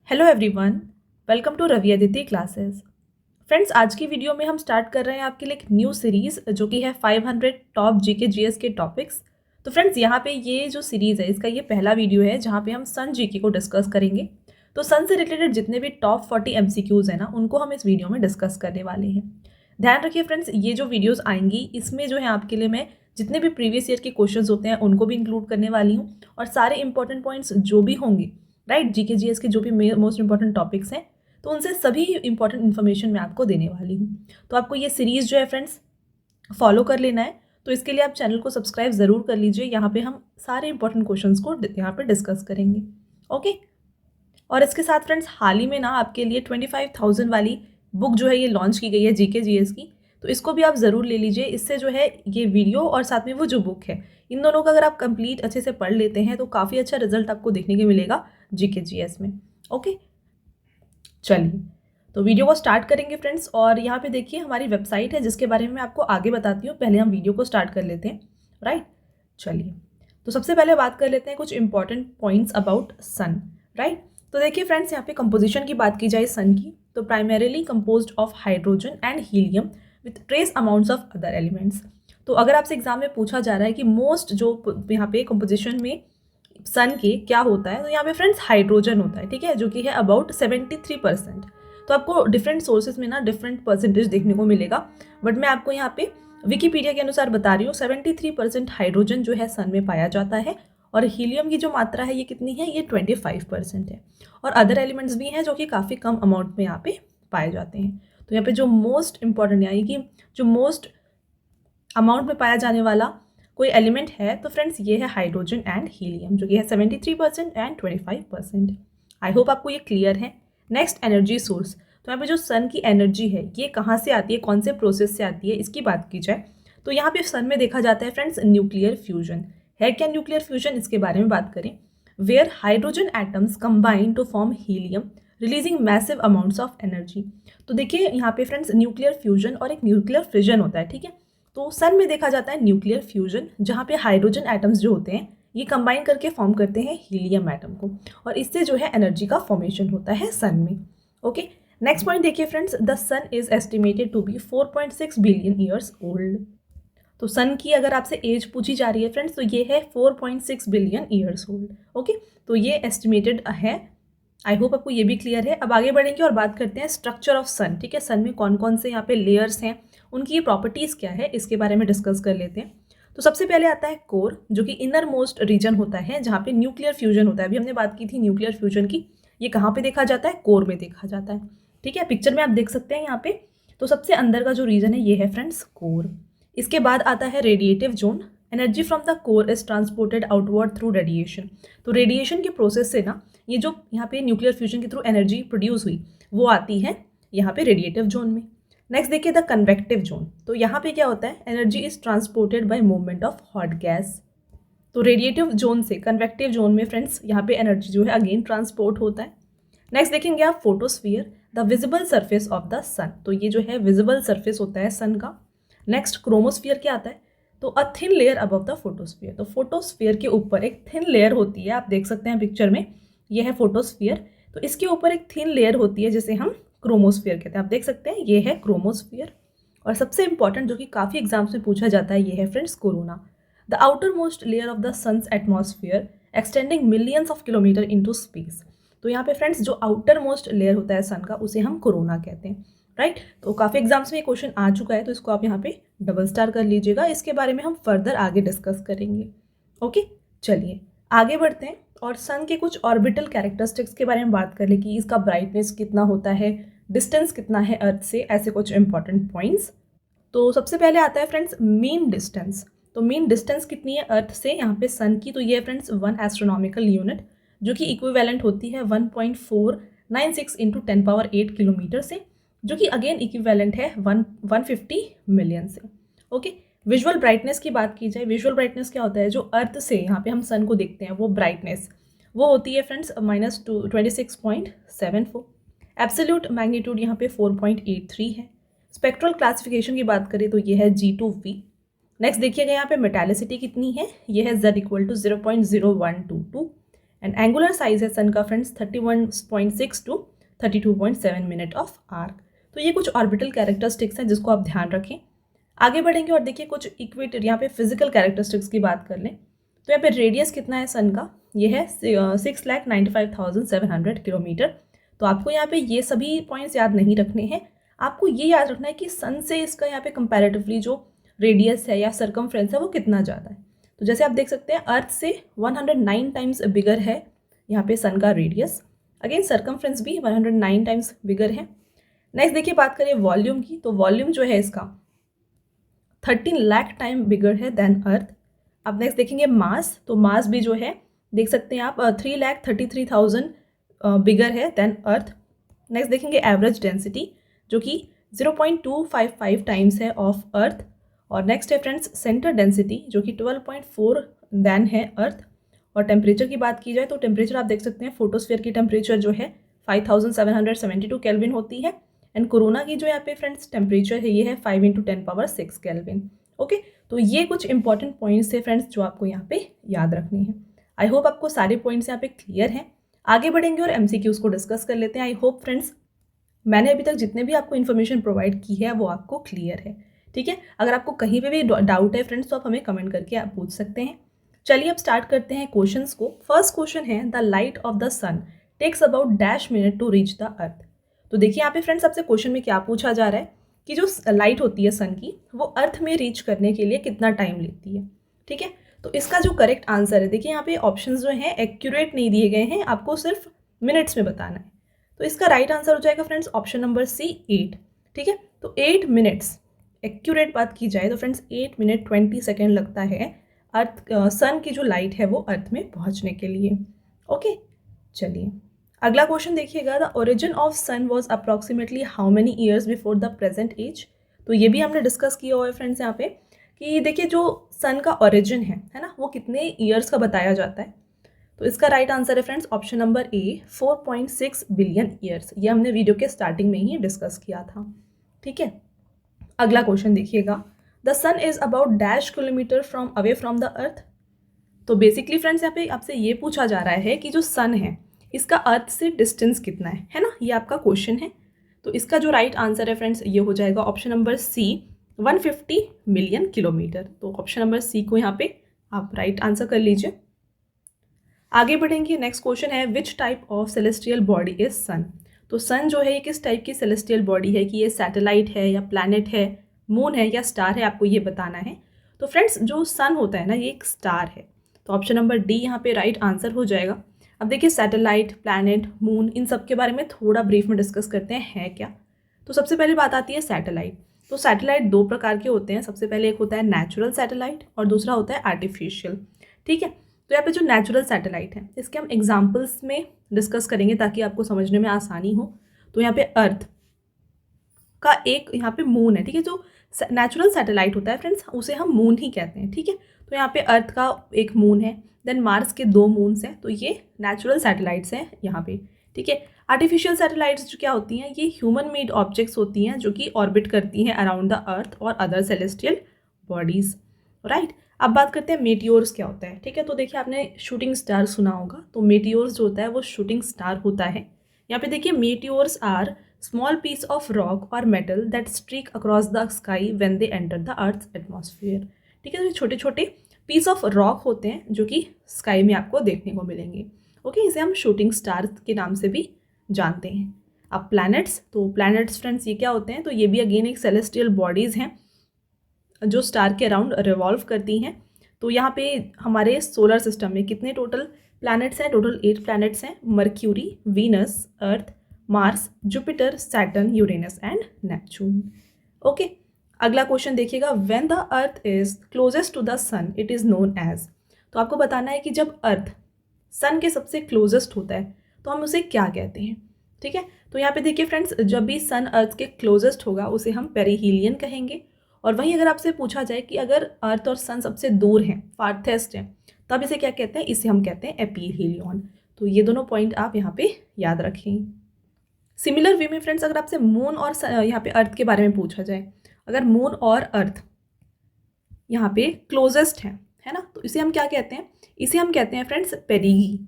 Hello everyone, welcome to Ravi Aditi classes. Friends, आज की video में हम स्टार्ट कर रहे हैं आपके लिए एक न्यू सीरीज़ जो कि है 500 टॉप जीके जीएस के टॉपिक्स। तो फ्रेंड्स, यहाँ पे ये जो सीरीज़ है इसका ये पहला वीडियो है जहाँ पे हम सन जीके को डिस्कस करेंगे। तो सन से रिलेटेड जितने भी टॉप 40 एमसीक्यूज़ हैं ना, उनको हम इस वीडियो में डिस्कस करने वाले हैं। ध्यान रखिए फ्रेंड्स, ये जो वीडियोज़ आएंगी इसमें जो है आपके लिए मैं जितने भी प्रीवियस ईयर के क्वेश्चंस होते हैं उनको भी इंक्लूड करने वाली हूँ, और सारे इंपॉर्टेंट पॉइंट्स जो भी होंगे, राइट, जीके जीएस के जो भी मोस्ट इंपॉर्टेंट टॉपिक्स हैं, तो उनसे सभी इंपॉर्टेंट इन्फॉर्मेशन मैं आपको देने वाली हूँ। तो आपको ये सीरीज़ जो है फ्रेंड्स फॉलो कर लेना है। तो इसके लिए आप चैनल को सब्सक्राइब ज़रूर कर लीजिए। यहाँ पे हम सारे इंपॉर्टेंट क्वेश्चंस को यहाँ पे डिस्कस करेंगे। ओके। और इसके साथ फ्रेंड्स, हाल ही में ना आपके लिए 25,000 वाली बुक जो है ये लॉन्च की गई है जीके जीएस की। तो इसको भी आप ज़रूर ले लीजिए। इससे जो है ये वीडियो और साथ में वो जो बुक है, इन दोनों का अगर आप कंप्लीट अच्छे से पढ़ लेते हैं तो काफ़ी अच्छा रिजल्ट आपको देखने को मिलेगा जीके जीएस में। ओके, चलिए तो वीडियो को स्टार्ट करेंगे फ्रेंड्स। और यहाँ पे देखिए हमारी वेबसाइट है जिसके बारे में मैं आपको आगे बताती हूँ। पहले हम वीडियो को स्टार्ट कर लेते हैं, राइट। चलिए, तो सबसे पहले बात कर लेते हैं कुछ important points about sun, right. तो देखिए फ्रेंड्स, यहाँ पे कंपोजिशन की बात की जाए सन की, तो primarily composed of hydrogen and helium with trace amounts of other elements. तो अगर आपसे एग्जाम में पूछा जा रहा है कि मोस्ट जो यहाँ पे कंपोजिशन में सन के क्या होता है, तो यहाँ पे फ्रेंड्स हाइड्रोजन होता है, ठीक है, जो कि है अबाउट 73%। तो आपको डिफरेंट सोर्सेज में ना डिफरेंट परसेंटेज देखने को मिलेगा, बट मैं आपको यहाँ पे विकीपीडिया के अनुसार बता रही हूँ 73% हाइड्रोजन जो है सन में पाया जाता है, और हीलियम की जो मात्रा है ये कितनी है, ये 25% है। और अदर एलिमेंट्स भी हैं जो कि काफ़ी कम अमाउंट में यहाँ पे पाए जाते हैं। तो यहाँ पे जो मोस्ट इंपॉर्टेंट यानी कि जो मोस्ट अमाउंट में पाया जाने वाला कोई एलिमेंट है तो फ्रेंड्स ये है हाइड्रोजन एंड हीलियम, जो कि है 73% एंड 25%। आई होप आपको ये क्लियर है। Next, energy source. तो यहाँ पे जो सन की एनर्जी है ये कहाँ से आती है, कौन से प्रोसेस से आती है, इसकी बात की जाए तो यहाँ पे सन में देखा जाता है फ्रेंड्स न्यूक्लियर फ्यूजन। है क्या न्यूक्लियर फ्यूजन, इसके बारे में बात करें, where hydrogen atoms combine to form helium releasing massive amounts of energy. तो देखिए यहाँ पे फ्रेंड्स न्यूक्लियर फ्यूजन और एक न्यूक्लियर फिजन होता है, ठीक है। तो सन में देखा जाता है न्यूक्लियर फ्यूजन, जहाँ पे हाइड्रोजन एटम्स जो होते हैं ये कंबाइन करके फॉर्म करते हैं हीलियम एटम को, और इससे जो है एनर्जी का फॉर्मेशन होता है सन में। ओके, नेक्स्ट पॉइंट देखिए friends, the sun is estimated to be 4.6 billion years old. तो सन की अगर आपसे एज पूछी जा रही है फ्रेंड्स तो ये है 4.6 बिलियन ईयर्स ओल्ड। ओके, तो ये एस्टिमेटेड है। आई होप आपको ये भी क्लियर है। अब आगे बढ़ेंगे और बात करते हैं स्ट्रक्चर ऑफ सन, ठीक है। सन में कौन कौन से यहाँ पे लेयर्स हैं, उनकी ये प्रॉपर्टीज़ क्या है, इसके बारे में डिस्कस कर लेते हैं। तो सबसे पहले आता है कोर, जो कि इनर मोस्ट रीजन होता है जहाँ पे न्यूक्लियर फ्यूजन होता है। अभी हमने बात की थी न्यूक्लियर फ्यूजन की, ये कहाँ पे देखा जाता है, कोर में देखा जाता है, ठीक है। पिक्चर में आप देख सकते हैं यहाँ पे। तो सबसे अंदर का जो रीजन है ये है फ्रेंड्स कोर। इसके बाद आता है radiative zone. Energy from the core is transported outward through radiation. तो रेडिएशन के प्रोसेस से ना ये जो यहाँ पे न्यूक्लियर फ्यूजन के थ्रू एनर्जी प्रोड्यूस हुई वो आती है यहाँ पे रेडिएटिव जोन में। नेक्स्ट देखिए द कन्वेक्टिव जोन। तो यहाँ पे क्या होता है, energy is transported by movement of hot gas. तो रेडिएटिव जोन से कन्वेक्टिव जोन में फ्रेंड्स यहाँ पे एनर्जी जो है अगेन ट्रांसपोर्ट होता है। नेक्स्ट देखेंगे आप photosphere, the visible surface of the sun. तो ये जो है विजिबल सरफेस होता है सन का। नेक्स्ट क्रोमोस्फीयर क्या आता है, तो a thin layer above the photosphere. तो फोटोस्फीयर के ऊपर एक थिन लेयर होती है, आप देख सकते हैं पिक्चर में, ये है फोटोस्फीयर। तो इसके ऊपर एक थिन लेयर होती है जिसे हम क्रोमोस्फीयर कहते हैं, आप देख सकते हैं, ये है क्रोमोस्फीयर। और सबसे इंपॉर्टेंट जो कि काफ़ी एग्जाम्स में पूछा जाता है ये है friends corona, the outermost layer of the sun's atmosphere extending millions of kilometre into space. तो यहाँ पे फ्रेंड्स जो आउटर मोस्ट लेयर होता है सन का उसे हम कोरोना कहते हैं, राइट। तो काफ़ी एग्जाम्स में ये क्वेश्चन आ चुका है, तो इसको आप यहाँ पे डबल स्टार कर लीजिएगा। इसके बारे में हम फर्दर आगे डिस्कस करेंगे। ओके, चलिए आगे बढ़ते हैं और सन के कुछ ऑर्बिटल कैरेक्टरिस्टिक्स के बारे में बात कर ले कि इसका ब्राइटनेस कितना होता है, डिस्टेंस कितना है अर्थ से, ऐसे कुछ इंपॉर्टेंट पॉइंट्स। तो सबसे पहले आता है फ्रेंड्स मीन डिस्टेंस। तो मीन डिस्टेंस कितनी है अर्थ से यहाँ पे सन की, तो ये है फ्रेंड्स 1 एस्ट्रोनॉमिकल यूनिट, जो कि इक्विवेलेंट होती है 1.496 इंटू 10⁸ किलोमीटर से, जो कि अगेन इक्विवेलेंट है 150 मिलियन से। ओके, विजुअल ब्राइटनेस की बात की जाए, विजुअल ब्राइटनेस क्या होता है, जो अर्थ से यहाँ पे हम सन को देखते हैं वो ब्राइटनेस वो होती है फ्रेंड्स -26.74। एब्सोल्यूट मैग्नीट्यूड यहाँ पे 4.83 है। स्पेक्ट्रल क्लासिफिकेशन की बात करें तो ये है G2V। नेक्स्ट देखिएगा यहाँ पे मेटालिसिटी कितनी है, ये है Z = 0.0122। एंड एंगुलर साइज है सन का friends 31.6 to 32.7 minute of arc. तो ये कुछ ऑर्बिटल कैरेक्टरिस्टिक्स हैं जिसको आप ध्यान रखें। आगे बढ़ेंगे और देखिए कुछ इक्वेटर यहाँ पे फिजिकल कैरेक्टरिस्टिक्स की बात कर लें तो यहाँ पे रेडियस कितना है सन का, ये है 6,95,700 किलोमीटर। तो आपको यहाँ पे ये सभी पॉइंट्स याद नहीं रखने हैं, आपको ये याद रखना है कि सन से इसका यहाँ पे कंपैरेटिवली जो रेडियस है या सर्कमफ्रेंस है वो कितना ज़्यादा है। तो जैसे आप देख सकते हैं अर्थ से 109 टाइम्स बिगर है यहाँ पे सन का रेडियस, अगेन सर्कमफ्रेंस भी 109 टाइम्स बिगर है। नेक्स्ट देखिए बात करें वॉल्यूम की, तो वॉल्यूम जो है इसका 13 लाख टाइम बिगर है देन अर्थ। अब नेक्स्ट देखेंगे मास, तो मास भी जो है देख सकते हैं आप 3,33,000 बिगर है देन अर्थ। नेक्स्ट देखेंगे एवरेज डेंसिटी जो कि 0.255 टाइम्स है ऑफ अर्थ। और नेक्स्ट है फ्रेंड्स सेंटर डेंसिटी जो कि 12.4 देन है अर्थ। और टेम्परेचर की बात की जाए तो टेम्परेचर आप देख सकते हैं फोटोस्फीयर की टेम्परेचर जो है 5772 केल्विन होती है, एंड कोरोना की जो यहाँ पे फ्रेंड्स टेम्परेचर है ये है 5 × 10⁻6 केल्विन। ओके, तो ये कुछ इंपॉर्टेंट पॉइंट्स थे फ्रेंड्स जो आपको यहाँ पे याद रखने हैं। आई होप आपको सारे पॉइंट्स यहाँ पे क्लियर हैं। आगे बढ़ेंगे और MCQs को डिस्कस कर लेते हैं। आई होप फ्रेंड्स मैंने अभी तक जितने भी आपको इन्फॉर्मेशन प्रोवाइड की है वो आपको क्लियर है, ठीक है। अगर आपको कहीं पे भी डाउट है फ्रेंड्स तो आप हमें कमेंट करके आप पूछ सकते हैं। चलिए अब स्टार्ट करते हैं क्वेश्चंस को। फर्स्ट क्वेश्चन है the light of the sun takes about dash minute to reach the earth. तो देखिए यहाँ पे फ्रेंड्स आपसे क्वेश्चन में क्या पूछा जा रहा है कि जो लाइट होती है सन की वो अर्थ में रीच करने के लिए कितना टाइम लेती है, ठीक है। तो इसका जो करेक्ट आंसर है, देखिए यहाँ पे ऑप्शंस जो हैं एक्यूरेट नहीं दिए गए हैं, आपको सिर्फ मिनट्स में बताना है। तो इसका राइट आंसर हो जाएगा फ्रेंड्स ऑप्शन नंबर सी 8, ठीक है। तो 8 मिनट्स एक्यूरेट बात की जाए तो फ्रेंड्स 8 मिनट 20 सेकेंड लगता है अर्थ सन की जो लाइट है वो अर्थ में पहुंचने के लिए। ओके, चलिए अगला क्वेश्चन देखिएगा the origin of sun was approximately how many years before the present age. तो ये भी हमने डिस्कस किया हुआ है फ्रेंड्स यहाँ पे कि देखिए जो सन का ओरिजिन है ना, वो कितने ईयर्स का बताया जाता है। तो इसका राइट आंसर है फ्रेंड्स ऑप्शन नंबर ए 4.6 बिलियन ईयर्स। ये हमने वीडियो के स्टार्टिंग में ही डिस्कस किया था, ठीक है। अगला क्वेश्चन देखिएगा the sun is about dash kilometre from away from the earth. तो बेसिकली फ्रेंड्स यहाँ पे आपसे ये पूछा जा रहा है कि जो सन है इसका अर्थ से डिस्टेंस कितना है ना, ये आपका क्वेश्चन है। तो इसका जो राइट आंसर है फ्रेंड्स ये हो जाएगा option number C 150 million kilometre. तो ऑप्शन नंबर सी को यहाँ पे आप राइट आंसर कर लीजिए। आगे बढ़ेंगे, नेक्स्ट क्वेश्चन है which type of celestial body is sun. तो सन जो है ये किस टाइप की सेलेस्टियल बॉडी है, कि ये सैटेलाइट है या प्लैनेट है, मून है या स्टार है, आपको ये बताना है। तो फ्रेंड्स जो सन होता है ना ये एक स्टार है, तो ऑप्शन नंबर डी यहाँ पे राइट आंसर हो जाएगा। अब देखिए सैटेलाइट, प्लैनेट, मून, इन सब के बारे में थोड़ा ब्रीफ में डिस्कस करते हैं है क्या। तो सबसे पहले बात आती है सैटेलाइट। तो सैटेलाइट दो प्रकार के होते हैं, सबसे पहले एक होता है नेचुरल सैटेलाइट और दूसरा होता है आर्टिफिशियल, ठीक है। तो यहाँ पे जो नेचुरल सैटेलाइट है इसके हम एग्जाम्पल्स में डिस्कस करेंगे ताकि आपको समझने में आसानी हो। तो यहाँ पे अर्थ का एक यहाँ पे मून है, ठीक है। जो नेचुरल सैटेलाइट होता है फ्रेंड्स उसे हम मून ही कहते हैं, ठीक है। तो यहाँ पे अर्थ का एक मून है, देन मार्स के 2 मून्स हैं, तो ये नेचुरल सैटेलाइट्स हैं यहाँ पे, ठीक है। आर्टिफिशियल सैटेलाइट्स जो क्या होती हैं, ये ह्यूमन मेड ऑब्जेक्ट्स होती हैं जो कि ऑर्बिट करती हैं अराउंड द अर्थ और अदर सेलेस्टियल बॉडीज़, राइट। अब बात करते हैं मेटियोर्स क्या होता है, ठीक है। तो देखिए आपने शूटिंग स्टार सुना होगा, तो मेटियोर्स जो होता है वो शूटिंग स्टार होता है। यहाँ पे देखिए meteors are small piece of rock और metal that streak across the sky when they enter the earth atmosphere, ठीक है। तो ये छोटे छोटे पीस ऑफ रॉक होते हैं जो कि स्काई में आपको देखने को मिलेंगे, ओके। इसे हम शूटिंग स्टार के नाम से भी जानते हैं। अब प्लैनेट्स, तो प्लैनेट्स फ्रेंड्स ये क्या होते हैं, तो ये भी अगेन एक सेलेस्टियल बॉडीज़ हैं जो स्टार के अराउंड रिवॉल्व करती हैं। तो यहाँ पे हमारे सोलर सिस्टम में कितने टोटल प्लैनेट्स हैं, टोटल 8 प्लैनेट्स हैं, Mercury, Venus, Earth, Mars, Jupiter, Saturn, Uranus and Neptune, okay. अगला क्वेश्चन देखिएगा when the earth is closest to the sun it is known as. तो आपको बताना है कि जब अर्थ सन के सबसे क्लोजेस्ट होता है तो हम उसे क्या कहते हैं, ठीक है। तो यहाँ पे देखिए फ्रेंड्स जब भी सन अर्थ के क्लोजेस्ट होगा उसे हम पेरिहीलियन कहेंगे, और वहीं अगर आपसे पूछा जाए कि अगर अर्थ और सन सबसे दूर हैं, फार्थेस्ट हैं, तब इसे क्या कहते हैं, इसे हम कहते हैं एपीहीलियन। तो ये दोनों पॉइंट आप यहाँ पे याद रखें। सिमिलर वे में फ्रेंड्स अगर आपसे मून और यहाँ पे अर्थ के बारे में पूछा जाए, अगर मून और अर्थ यहाँ पे क्लोजेस्ट है ना, तो इसे हम क्या कहते हैं, इसे हम कहते हैं फ्रेंड्स पेरिगी,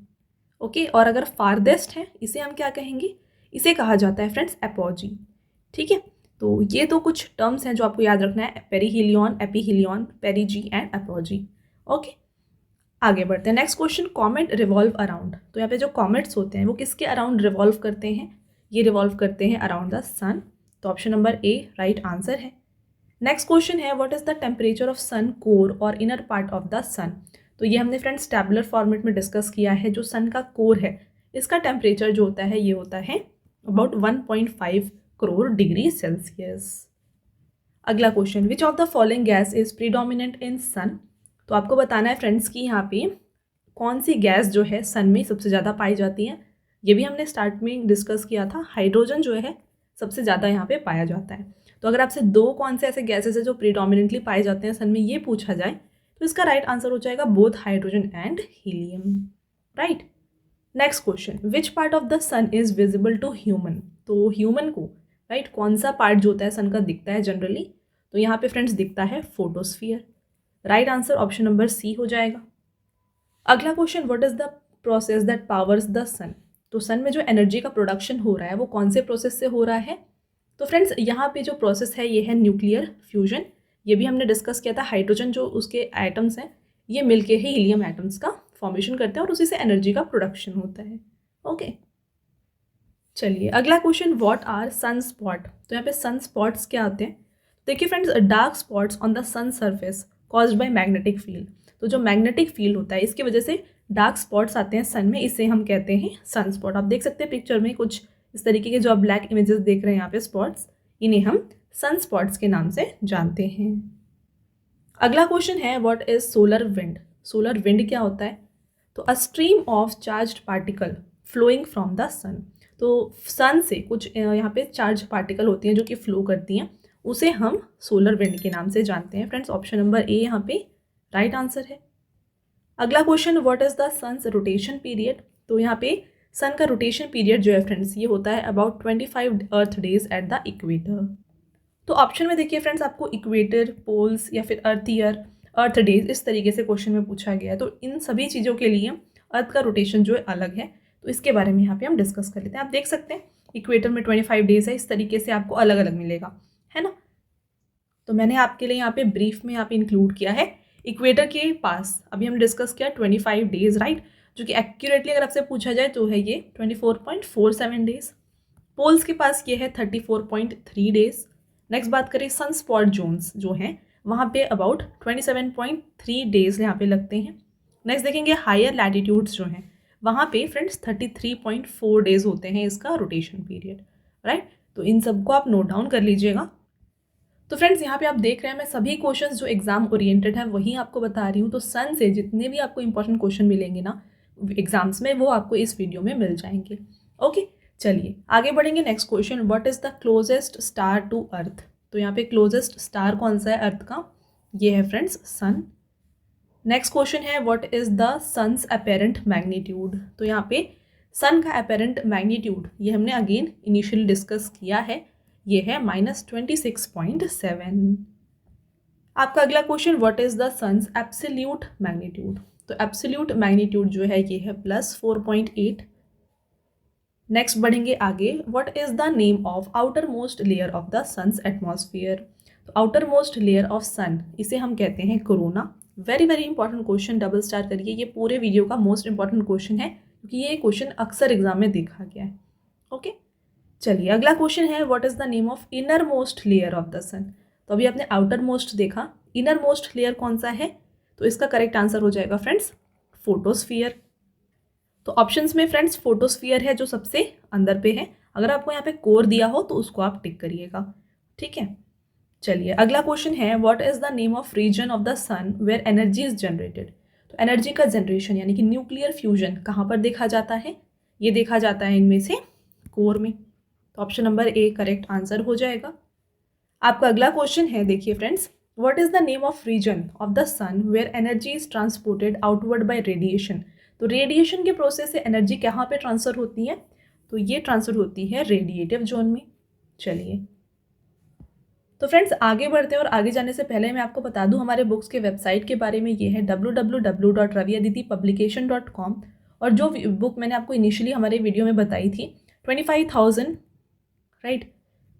ओके, और अगर फारदेस्ट है इसे हम क्या कहेंगे, इसे कहा जाता है फ्रेंड्स एपोजी। ठीक है, तो ये तो कुछ टर्म्स हैं जो आपको याद रखना है, perihelion, aphelion, perigee and apogee. Okay, आगे बढ़ते हैं। Next question, comet revolve around. तो यहाँ पे जो कॉमेट्स होते हैं वो किसके अराउंड रिवॉल्व करते हैं, ये रिवॉल्व करते हैं अराउंड द सन। तो option number A right answer है। नेक्स्ट क्वेश्चन है, what is the temperature of sun core और inner part of the sun. तो ये हमने फ्रेंड्स टैबुलर फॉर्मेट में डिस्कस किया है। जो सन का कोर है इसका टेम्परेचर जो होता है ये होता है अबाउट 1.5 करोड़ डिग्री सेल्सियस। अगला question, which of the following gas is predominant in sun. तो आपको बताना है फ्रेंड्स कि यहाँ पे कौन सी गैस जो है सन में सबसे ज़्यादा पाई जाती है। ये भी हमने स्टार्ट में डिस्कस किया था, हाइड्रोजन जो है सबसे ज़्यादा यहाँ पे पाया जाता है। तो अगर आपसे दो कौन से ऐसे गैसेस है जो प्रीडोमिनेंटली पाए जाते हैं सन में ये पूछा जाए तो इसका राइट आंसर हो जाएगा both hydrogen and helium. Right, next question, which part of the sun is visible to human. तो ह्यूमन को राइट कौन सा पार्ट जो होता है सन का दिखता है जनरली, तो यहाँ पे फ्रेंड्स दिखता है photosphere. Right answer option number C हो जाएगा। अगला question, what is the process that powers the sun. तो सन में जो एनर्जी का प्रोडक्शन हो रहा है वो कौन से प्रोसेस से हो रहा है। तो फ्रेंड्स यहाँ पे जो प्रोसेस है ये है न्यूक्लियर फ्यूजन। ये भी हमने डिस्कस किया था, हाइड्रोजन जो उसके एटम्स हैं ये मिलके ही हीलियम एटम्स का फॉर्मेशन करते हैं और उसी से एनर्जी का प्रोडक्शन होता है। ओके, चलिए अगला question, what are sunspot. तो यहाँ पे सन स्पॉट्स क्या होते हैं। देखिए friends, dark spots on the sun surface caused by magnetic field. तो जो मैग्नेटिक फील्ड होता है इसकी वजह से डार्क स्पॉट्स आते हैं सन में, इसे हम कहते हैं सन स्पॉट। आप देख सकते हैं पिक्चर में कुछ इस तरीके के जो आप ब्लैक इमेजेस देख रहे हैं यहाँ पे स्पॉट्स, इन्हें हम सन स्पॉट्स के नाम से जानते हैं। अगला क्वेश्चन है, what is solar wind. Solar wind क्या होता है। तो a stream of charged particle flowing from the sun. तो सन से कुछ यहाँ पे चार्ज पार्टिकल होती हैं जो कि फ्लो करती हैं, उसे हम सोलर विंड के नाम से जानते हैं। फ्रेंड्स ऑप्शन नंबर ए यहाँ पे राइट आंसर है। अगला question, what is the sun's rotation period. तो यहाँ पे सन का रोटेशन पीरियड जो है फ्रेंड्स ये होता है about 25 earth days at the equator. तो ऑप्शन में देखिए फ्रेंड्स आपको इक्वेटर, पोल्स या फिर अर्थ ईयर, अर्थ डेज इस तरीके से क्वेश्चन में पूछा गया है। तो इन सभी चीज़ों के लिए अर्थ का रोटेशन जो है अलग है, तो इसके बारे में यहाँ पे हम डिस्कस कर लेते हैं। आप देख सकते हैं इक्वेटर में 25 डेज है, इस तरीके से आपको अलग अलग मिलेगा, है ना। तो मैंने आपके लिए यहाँ पे ब्रीफ में यहाँ पे इंक्लूड किया है इक्वेटर के पास अभी हम डिस्कस किया 25 डेज, राइट, जो कि एक्यूरेटली अगर आपसे पूछा जाए तो है ये 24.47 डेज। पोल्स के पास ये है 34.3 डेज। नेक्स्ट बात करें सन स्पॉट जोन्स जो हैं वहाँ पे अबाउट 27.3 डेज यहाँ पे लगते हैं। नेक्स्ट देखेंगे हायर लैटिट्यूड्स जो हैं वहाँ पे फ्रेंड्स 33.4 डेज होते हैं इसका रोटेशन पीरियड, राइट। तो इन सबको आप नोट डाउन कर लीजिएगा। तो फ्रेंड्स यहाँ पे आप देख रहे हैं मैं सभी क्वेश्चंस जो एग्जाम ओरिएंटेड हैं वही आपको बता रही हूँ। तो सन से जितने भी आपको इंपॉर्टेंट क्वेश्चन मिलेंगे ना एग्जाम्स में वो आपको इस वीडियो में मिल जाएंगे। ओके, चलिए आगे बढ़ेंगे। Next question, what is the closest star to earth. तो यहाँ पे क्लोजेस्ट स्टार कौन सा है अर्थ का, ये है फ्रेंड्स सन। नेक्स्ट क्वेश्चन है, what is the sun's apparent magnitude. तो यहाँ पे सन का अपेरेंट मैग्नीट्यूड ये हमने अगेन इनिशियली डिस्कस किया है, ये है -26.7। आपका अगला question, what is the sun's absolute magnitude. तो एब्सोल्यूट मैग्नीट्यूड जो है ये है +4.8। नेक्स्ट बढ़ेंगे आगे, what is the name of outermost layer of the sun's atmosphere. तो outermost layer of sun इसे हम कहते हैं corona. Very very important question, double star करिए, ये पूरे वीडियो का मोस्ट इंपॉर्टेंट क्वेश्चन है क्योंकि ये क्वेश्चन अक्सर एग्जाम में देखा गया है। ओके, चलिए अगला क्वेश्चन है, what is the name of inner most layer of the sun. तो अभी आपने आउटर मोस्ट देखा, इनर मोस्ट लेयर कौन सा है, तो इसका करेक्ट आंसर हो जाएगा फ्रेंड्स फोटोस्फीयर। तो ऑप्शंस में फ्रेंड्स फोटोस्फीयर है जो सबसे अंदर पे है, अगर आपको यहाँ पे कोर दिया हो तो उसको आप टिक करिएगा, ठीक है। चलिए अगला क्वेश्चन है, what is the name of region of the sun where energy is generated. तो एनर्जी का जनरेशन यानी कि न्यूक्लियर फ्यूजन कहाँ पर देखा जाता है, ये देखा जाता है इनमें से कोर में। तो option number A correct answer हो जाएगा। आपका अगला क्वेश्चन है, देखिए friends, what is the name of region of the sun where energy is transported outward by radiation. तो रेडिएशन के प्रोसेस से एनर्जी कहाँ पे ट्रांसफर होती है, तो ये ट्रांसफर होती है रेडिएटिव जोन में। चलिए तो फ्रेंड्स आगे बढ़ते हैं और आगे जाने से पहले मैं आपको बता दूं हमारे बुक्स के वेबसाइट के बारे में, ये है www.raviaditipublication.com। और जो बुक मैंने आपको इनिशियली हमारे वीडियो में बताई थी 25,000 राइट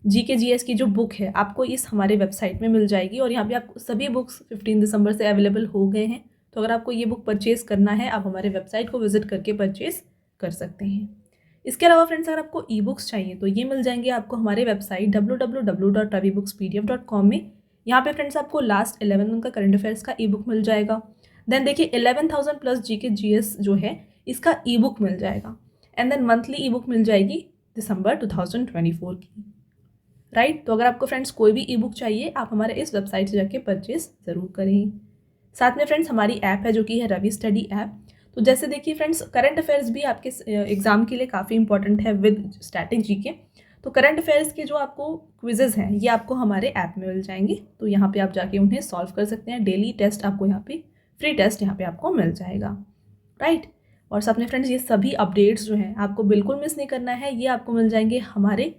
GK/GS की जो बुक है आपको इस हमारे वेबसाइट में मिल जाएगी। और यहाँ पे आपको सभी बुक्स 15 दिसंबर से अवेलेबल हो गए हैं। तो अगर आपको ये बुक परचेज़ करना है आप हमारे वेबसाइट को विजिट करके परचेज़ कर सकते हैं। इसके अलावा फ्रेंड्स अगर आपको ई बुक्स चाहिए तो ये मिल जाएंगे आपको हमारे वेबसाइट www.ravibookspdf.com में। यहाँ पे फ्रेंड्स आपको लास्ट 11 मंथ का करंट अफेयर्स का ई बुक मिल जाएगा। देन देखिए 11,000 प्लस GK/GS जो है इसका ई बुक मिल जाएगा। And then monthly e book मिल जाएगी दिसंबर 2024 की, राइट। तो अगर आपको फ्रेंड्स कोई भी ई बुक चाहिए आप हमारे इस वेबसाइट से जाके परचेज ज़रूर करें। साथ में फ्रेंड्स हमारी ऐप है जो कि है रवि स्टडी ऐप। तो जैसे देखिए फ्रेंड्स करंट अफेयर्स भी आपके एग्जाम के लिए काफ़ी इंपॉर्टेंट है विद स्टैटिक GK। तो करंट अफेयर्स के जो आपको क्विजेज़ हैं ये आपको हमारे ऐप में मिल जाएंगे। तो यहाँ पे आप जाके उन्हें सॉल्व कर सकते हैं। डेली टेस्ट आपको यहाँ पे फ्री टेस्ट यहाँ पे आपको मिल जाएगा, राइट। और साथ में फ्रेंड्स ये सभी अपडेट्स जो हैं आपको बिल्कुल मिस नहीं करना है। ये आपको मिल जाएंगे हमारे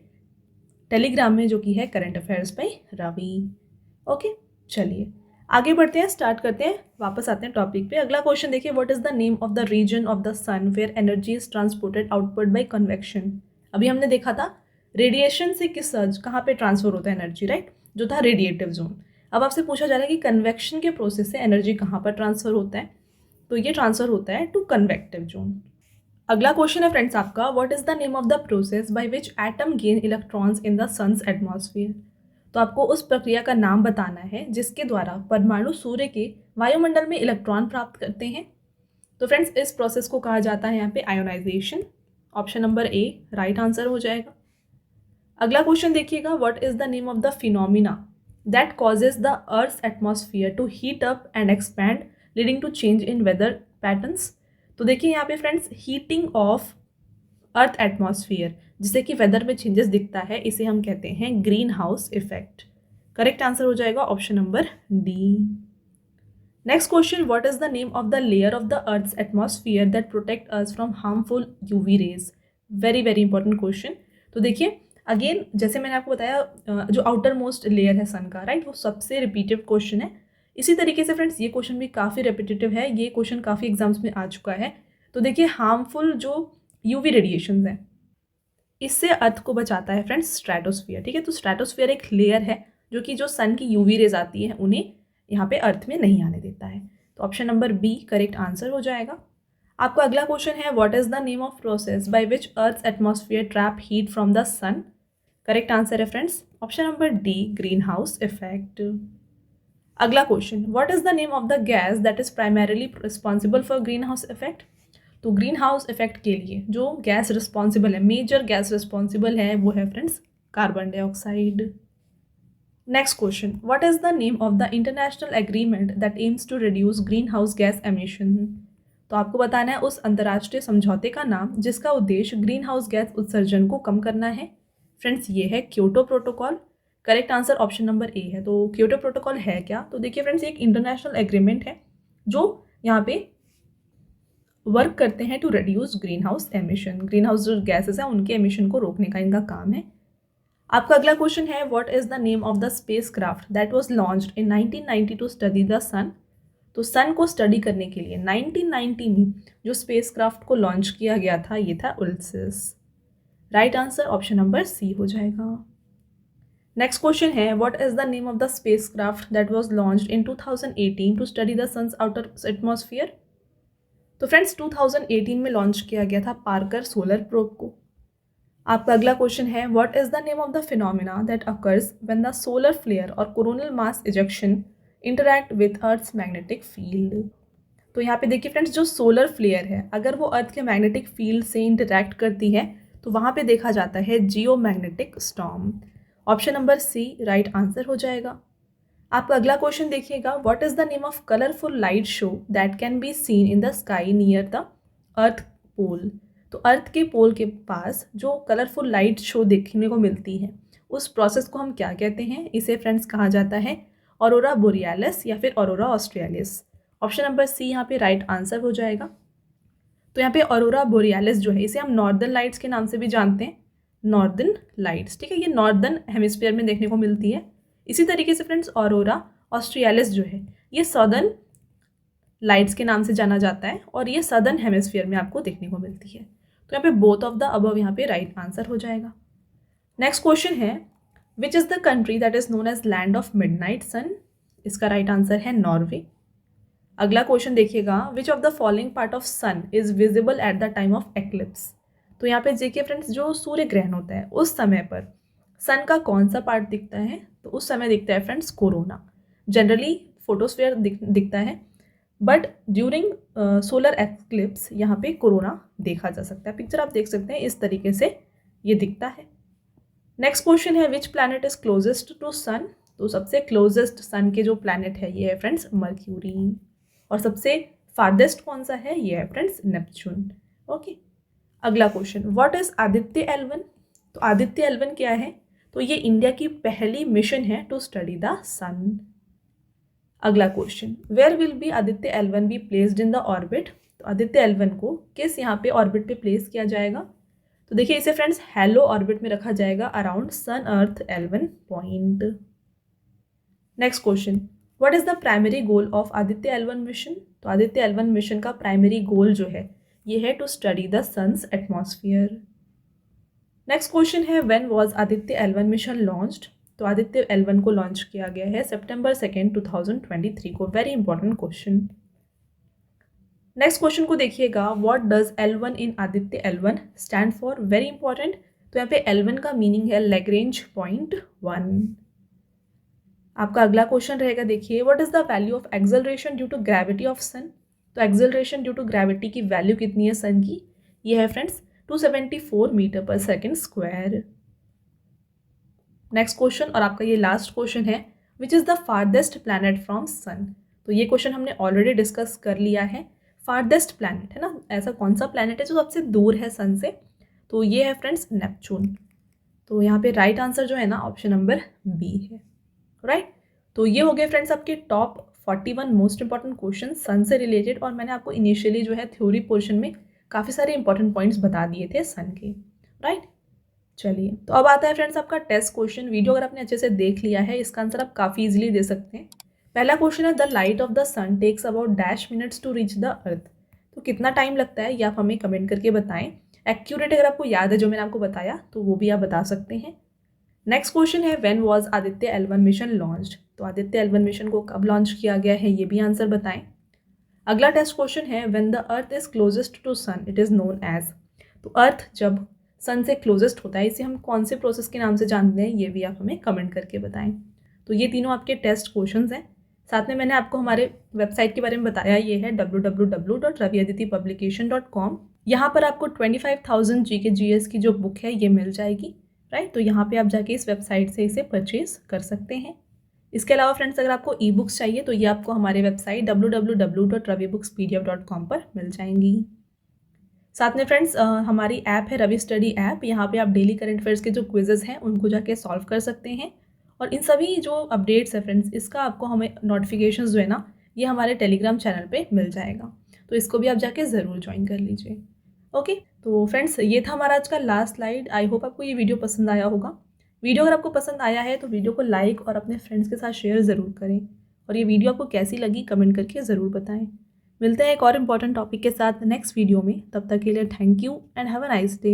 टेलीग्राम में जो कि है current affairs by Ravi. Okay, चलिए आगे बढ़ते हैं, स्टार्ट करते हैं, वापस आते हैं टॉपिक पे। अगला क्वेश्चन देखिए, what is the name of the region of the sun where energy is transported outward by convection. अभी हमने देखा था रेडिएशन से किस कहाँ पे ट्रांसफर होता है एनर्जी, राइट, जो था रेडिएटिव जोन। अब आपसे पूछा जा रहा है कि कन्वेक्शन के प्रोसेस से एनर्जी कहाँ पर ट्रांसफर होता है, तो ये ट्रांसफर होता है टू कन्वेक्टिव जोन। अगला क्वेश्चन है फ्रेंड्स आपका, what is the name of the process by which atom gain electrons in the sun's atmosphere. तो आपको उस प्रक्रिया का नाम बताना है जिसके द्वारा परमाणु सूर्य के वायुमंडल में इलेक्ट्रॉन प्राप्त करते हैं। तो फ्रेंड्स इस प्रोसेस को कहा जाता है यहाँ पे ionization. Option number A right answer हो जाएगा। अगला क्वेश्चन देखिएगा, what is the name of the phenomena that causes the earth atmosphere to heat up and expand leading to change in weather patterns. तो देखिए यहाँ पे friends heating of earth atmosphere जिससे कि वेदर में चेंजेस दिखता है इसे हम कहते हैं green house effect. Correct answer हो जाएगा option number D. Next question, what is the name of the layer of the earth atmosphere that protect us from harmful UV rays. Very very important question. तो देखिए again जैसे मैंने आपको बताया जो outer most layer है sun का, right, वो सबसे रिपीटेड क्वेश्चन है। इसी तरीके से फ्रेंड्स ये क्वेश्चन भी काफ़ी रेपिटेटिव है, ये क्वेश्चन काफ़ी एग्जाम्स में आ चुका है। तो देखिए हार्मफुल जो UV रेडिएशन है इससे अर्थ को बचाता है फ्रेंड्स स्ट्रेटोस्फीयर, ठीक है। तो स्ट्रेटोस्फीयर एक लेयर है जो कि जो सन की UV रेज आती है उन्हें यहाँ पे अर्थ में नहीं आने देता है। तो option number B correct answer हो जाएगा। आपका अगला क्वेश्चन है, what is the name of process by which earth atmosphere trap heat from the sun. Correct answer है friends option number D green house effect. अगला question, what is the name of the gas that is primarily responsible for green house effect. तो green house effect के लिए जो gas responsible है, major gas responsible है, वो है friends carbon dioxide. Next question, what is the name of the international agreement that aims to reduce green house gas emission. तो आपको बताना है उस अंतर्राष्ट्रीय समझौते का नाम जिसका उद्देश्य ग्रीन हाउस गैस उत्सर्जन को कम करना है। फ्रेंड्स ये है Kyoto protocol. Correct answer option number ए है। तो क्योटो प्रोटोकॉल है क्या, तो देखिए फ्रेंड्स एक इंटरनेशनल एग्रीमेंट है जो यहाँ पे वर्क करते हैं to reduce green house emission. Green house जो गैसेस हैं उनके एमिशन को रोकने का इनका काम है। आपका अगला क्वेश्चन है, what is the name of the space craft that was launched in 1990 to study the sun. तो सन को स्टडी करने के लिए 1990 में जो स्पेस क्राफ्ट को लॉन्च किया गया था ये था Ulysses. Right answer option number C हो जाएगा। नेक्स्ट क्वेश्चन है, what is the name of the space craft that was launched in 2018 to study the sun's outer atmosphere. तो फ्रेंड्स 2018 में लॉन्च किया गया था पार्कर सोलर प्रोब को। आपका अगला क्वेश्चन है, what is the name of the phenomena that occurs when the solar flare और coronal mass ejection interact with earth's magnetic field. तो यहाँ पे देखिए फ्रेंड्स जो सोलर फ्लेयर है अगर वो अर्थ के मैग्नेटिक फील्ड से इंटरैक्ट करती है तो वहाँ पे देखा जाता है geomagnetic storm. Option number C right answer हो जाएगा। आपका अगला क्वेश्चन देखिएगा, what is the name of colourful light show that can be seen in the sky near the earth pole. तो अर्थ के पोल के पास जो कलरफुल लाइट शो देखने को मिलती है उस प्रोसेस को हम क्या कहते हैं। इसे फ्रेंड्स कहा जाता है ऑरोरा बोरियालिस या फिर ऑरोरा ऑस्ट्रियालिस। ऑप्शन नंबर सी यहाँ पे राइट आंसर हो जाएगा। तो यहाँ पे ऑरोरा बोरियालिस जो है इसे हम नॉर्दर्न लाइट्स के नाम से भी जानते हैं, नॉर्दर्न लाइट्स, ठीक है। ये नॉर्दर्न हेमिस्फीयर में देखने को मिलती है। इसी तरीके से फ्रेंड्स ऑरोरा ऑस्ट्रियालिस जो है ये सदर्न लाइट्स के नाम से जाना जाता है और ये सदर्न हेमिस्फीयर में आपको देखने को मिलती है। तो यहाँ पे बोथ ऑफ द अबव यहाँ पे राइट आंसर हो जाएगा। नेक्स्ट क्वेश्चन है which is the country that is known as land of midnight sun. इसका राइट आंसर है नॉर्वे। अगला क्वेश्चन देखिएगा which of the following part of sun is visible at the time of eclipse. तो यहाँ पे देखिए friends, जो सूर्य ग्रहण होता है उस समय पर सन का कौन सा पार्ट दिखता है, तो उस समय दिखता है फ्रेंड्स कोरोना। जनरली फोटोस्फीयर दिखता है, बट ड्यूरिंग सोलर एक्लिप्स यहाँ पे कोरोना देखा जा सकता है। पिक्चर आप देख सकते हैं, इस तरीके से ये दिखता है। नेक्स्ट क्वेश्चन है which planet is closest to sun. तो सबसे क्लोजेस्ट सन के जो प्लैनेट है ये है फ्रेंड्स मर्क्यूरी, और सबसे फारदेस्ट कौन सा है, ये है फ्रेंड्स नेपच्यून। ओके, अगला question what is Aditya L1। तो आदित्य L1 क्या है, तो ये इंडिया की पहली मिशन है टू स्टडी द सन। अगला question where will be Aditya L1 be placed in the orbit. तो आदित्य L1 को किस यहाँ पे ऑर्बिट पे प्लेस किया जाएगा, तो देखिए इसे फ्रेंड्स हेलो ऑर्बिट में रखा जाएगा around sun earth L1 point. Next question what is the primary goal of Aditya L1 mission. तो आदित्य L1 मिशन का प्राइमरी गोल जो है ये है to study the sun's atmosphere. Next question है when was Aditya L1 mission launched. तो Aditya L1 को launch किया गया है September 2, 2023 को। Very important question. Next question को देखिएगा what does L1 in Aditya L1 stand for. Very important. तो यहाँ पे L1 का मीनिंग है लैग्रेंज पॉइंट 1। आपका अगला क्वेश्चन रहेगा, देखिए what is the value of acceleration due to gravity of sun. तो एक्सेलरेशन ड्यू टू ग्रेविटी की वैल्यू कितनी है सन की, ये है friends 274 metre per second square. Next question और आपका ये लास्ट क्वेश्चन है which is the farthest planet from sun. तो ये क्वेश्चन हमने ऑलरेडी डिस्कस कर लिया है। फारदेस्ट प्लैनेट है ना, ऐसा कौन सा प्लैनेट है जो सबसे दूर है सन से, तो ये है फ्रेंड्स नेपच्यून। तो यहाँ पे राइट आंसर जो है ना ऑप्शन नंबर बी है। राइट, तो ये हो गए फ्रेंड्स आपके टॉप 41 मोस्ट इंपॉर्टेंट क्वेश्चन सन से रिलेटेड, और मैंने आपको इनिशियली जो है थ्योरी पोर्शन में काफ़ी सारे इंपॉर्टेंट पॉइंट्स बता दिए थे सन के। राइट, चलिए तो अब आता है फ्रेंड्स आपका टेस्ट क्वेश्चन। वीडियो अगर आपने अच्छे से देख लिया है, इसका आंसर आप काफ़ी इजीली दे सकते हैं। पहला क्वेश्चन है the light of the sun takes about dash minutes to reach the earth. तो कितना टाइम लगता है ये आप हमें कमेंट करके बताएं। एक्यूरेट अगर आपको याद है जो मैंने आपको बताया तो वो भी आप बता सकते हैं। नेक्स्ट क्वेश्चन है when was Aditya L1 mission launched. तो आदित्य L1 मिशन को कब लॉन्च किया गया है ये भी आंसर बताएं। अगला टेस्ट क्वेश्चन है when the earth is closest to sun it is known as. तो अर्थ जब सन से क्लोजेस्ट होता है इसे हम कौन से प्रोसेस के नाम से जानते हैं, ये भी आप हमें कमेंट करके बताएं। तो ये तीनों आपके टेस्ट क्वेश्चंस हैं। साथ में मैंने आपको हमारे वेबसाइट के बारे में बताया, ये है www.raviaditipublication.com। यहाँ पर आपको 25,000 GK GS की जो बुक है ये मिल जाएगी। राइट, तो यहाँ पे आप जाके इस वेबसाइट से इसे परचेज कर सकते हैं। इसके अलावा फ्रेंड्स अगर आपको ई बुक्स चाहिए तो ये आपको हमारे वेबसाइट www.ravibookspdf.com पर मिल जाएंगी। साथ में फ्रेंड्स हमारी ऐप है रवि स्टडी ऐप। यहाँ पे आप डेली करंट अफेयर्स के जो क्विजेज़ हैं उनको जाके सॉल्व कर सकते हैं, और इन सभी जो अपडेट्स है फ्रेंड्स इसका आपको हमें नोटिफिकेशंस जो है ना ये हमारे टेलीग्राम चैनल पे मिल जाएगा, तो इसको भी आप जाके ज़रूर ज्वाइन कर लीजिए। ओके, तो फ्रेंड्स ये था हमारा आज का लास्ट स्लाइड। आई होप आपको ये वीडियो पसंद आया होगा। वीडियो अगर आपको पसंद आया है तो वीडियो को लाइक और अपने फ्रेंड्स के साथ शेयर ज़रूर करें, और ये वीडियो आपको कैसी लगी कमेंट करके ज़रूर बताएं। मिलते हैं एक और इम्पॉर्टेंट टॉपिक के साथ नेक्स्ट वीडियो में। तब तक के लिए thank you and have a nice day.